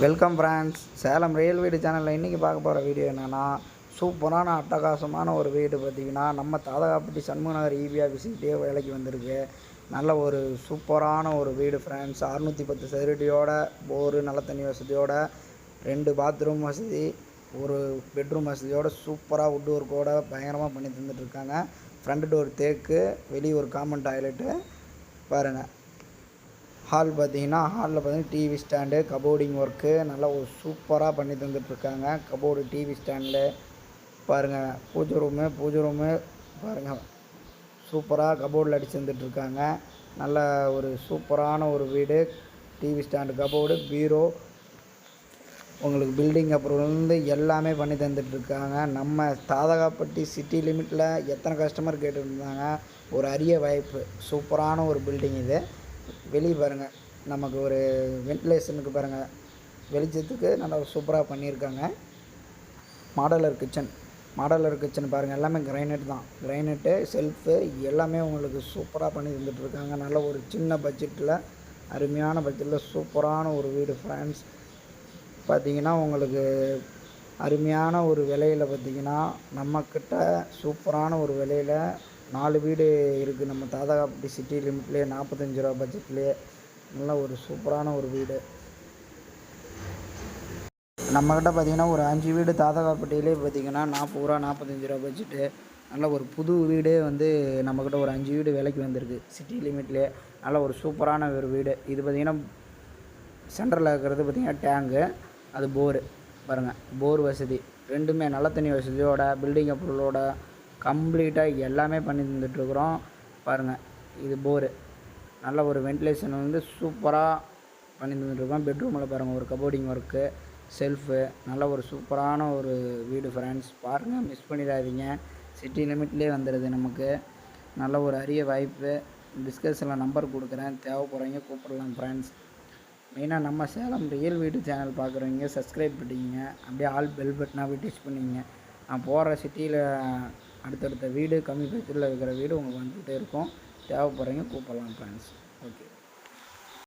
Welcome friends. Salem real வீடு சேனலில் இன்றைக்கி பார்க்க போகிற வீடியோ என்னென்னா, சூப்பரான அட்டகாசமான ஒரு வீடு பார்த்திங்கன்னா நம்ம தாதகாப்பட்டி சண்முக நகர் இபி ஆஃபீஸ்கிட்டே வேலைக்கு வந்திருக்கு. நல்ல ஒரு சூப்பரான ஒரு வீடு ஃப்ரெண்ட்ஸ். 610 சதுரடியோட போரு, நல்ல தண்ணி வசதியோட, 2 பாத்ரூம் வசதி, ஒரு பெட்ரூம் வசதியோட சூப்பராக வுட் ஒர்க்கோட பயங்கரமாக பண்ணி தந்துட்டுருக்காங்க. ஃப்ரண்ட் டோர் தேக்கு, வெளியே ஒரு காமன் டாய்லெட்டு பாருங்கள். ஹால் பார்த்தீங்கன்னா டிவி ஸ்டாண்டு, கபோர்டிங் ஒர்க்கு நல்லா ஒரு சூப்பராக பண்ணி தந்துட்டுருக்காங்க. கபோர்டு, டிவி ஸ்டாண்டு பாருங்கள். பூஜை ரூமு பாருங்கள், சூப்பராக கபோர்டில் அடித்து தந்துட்டுருக்காங்க. நல்ல ஒரு சூப்பரான ஒரு வீடு. டிவி ஸ்டாண்டு, கபோர்டு, பீரோ, உங்களுக்கு பில்டிங் அப்புறம்லேருந்து எல்லாமே பண்ணி தந்துட்டுருக்காங்க. நம்ம தாதகாப்பட்டி சிட்டி லிமிட்டில் எத்தனை கஸ்டமர் கேட்டுருந்தாங்க. ஒரு அரிய வாய்ப்பு. சூப்பரான ஒரு பில்டிங் இது. வெளியே பாருங்கள், நமக்கு ஒரு வென்டிலேஷனுக்கு பாருங்கள், வெளிச்சத்துக்கு நல்லா சூப்பராக பண்ணியிருக்காங்க. மாடலர் கிச்சன் பாருங்கள், எல்லாமே கிரைனட் தான். கிரைனட்டு, செல்ஃபு எல்லாமே உங்களுக்கு சூப்பராக பண்ணி தந்துட்டுருக்காங்க. நல்ல ஒரு சின்ன பட்ஜெட்டில், அருமையான பட்ஜெட்டில் சூப்பரான ஒரு வீடு ஃப்ரெண்ட்ஸ். பார்த்திங்கன்னா உங்களுக்கு அருமையான ஒரு விலையில் பார்த்திங்கன்னா நம்மக்கிட்ட சூப்பரான ஒரு விலையில் 4 வீடு இருக்குது. நம்ம தாதகாப்பட்டி சிட்டி லிமிட்லேயே 45 ரூபா பட்ஜெட்லேயே நல்ல ஒரு சூப்பரான ஒரு வீடு. நம்மக்கிட்ட பார்த்திங்கன்னா ஒரு 5 வீடு தாதகாப்பட்டியிலே பார்த்திங்கன்னா 40 ரூபா 45 ரூபா பட்ஜெட்டு. நல்ல ஒரு புது வீடே வந்து நம்மக்கிட்ட ஒரு 5 வீடு விலைக்கு வந்திருக்கு சிட்டி லிமிட்லேயே. நல்ல ஒரு சூப்பரான ஒரு வீடு. இது பார்த்திங்கன்னா சென்டரில் இருக்கிறது பார்த்திங்கன்னா டேங்கு, அது போரு பாருங்கள். போர் வசதி ரெண்டுமே நல்ல தண்ணி வசதியோட, பில்டிங் அப்ரூவலோட கம்ப்ளீட்டாக எல்லாமே பண்ணி தந்துட்டுருக்குறோம் பாருங்கள். இது போரு. நல்ல ஒரு வென்டிலேஷன் வந்து சூப்பராக பண்ணி தந்துட்டுருக்கோம். பெட்ரூமில் பாருங்கள், ஒரு கபோர்டிங் ஒர்க்கு, செல்ஃபு, நல்ல ஒரு சூப்பரான ஒரு வீடு ஃப்ரெண்ட்ஸ். பாருங்கள், மிஸ் பண்ணிடாதீங்க. சிட்டி லிமிட்லேயே வந்துடுது நமக்கு. நல்ல ஒரு அரிய வாய்ப்பு. டிஸ்கஷனில் நம்பர் கொடுக்குறேன், தேவைப்படுறவங்க கூப்பிடலாம் ஃப்ரெண்ட்ஸ். மெயினாக நம்ம சேலம் ரியல் வீடு சேனல் பார்க்குறவங்க சப்ஸ்கிரைப் பண்ணிக்கிங்க. அப்படியே ஆல் பெல் பட்டனாக டச் பண்ணிங்க. நான் போகிற சிட்டியில் அடுத்தடுத்த வீடு, கம்மி பட்ஜெட்டில் இருக்கிற வீடு உங்களுக்கு வந்துகிட்டே இருக்கும். தேவைப்படுறவங்க கூப்பிடலாம் ஃப்ரெண்ட்ஸ். ஓகே.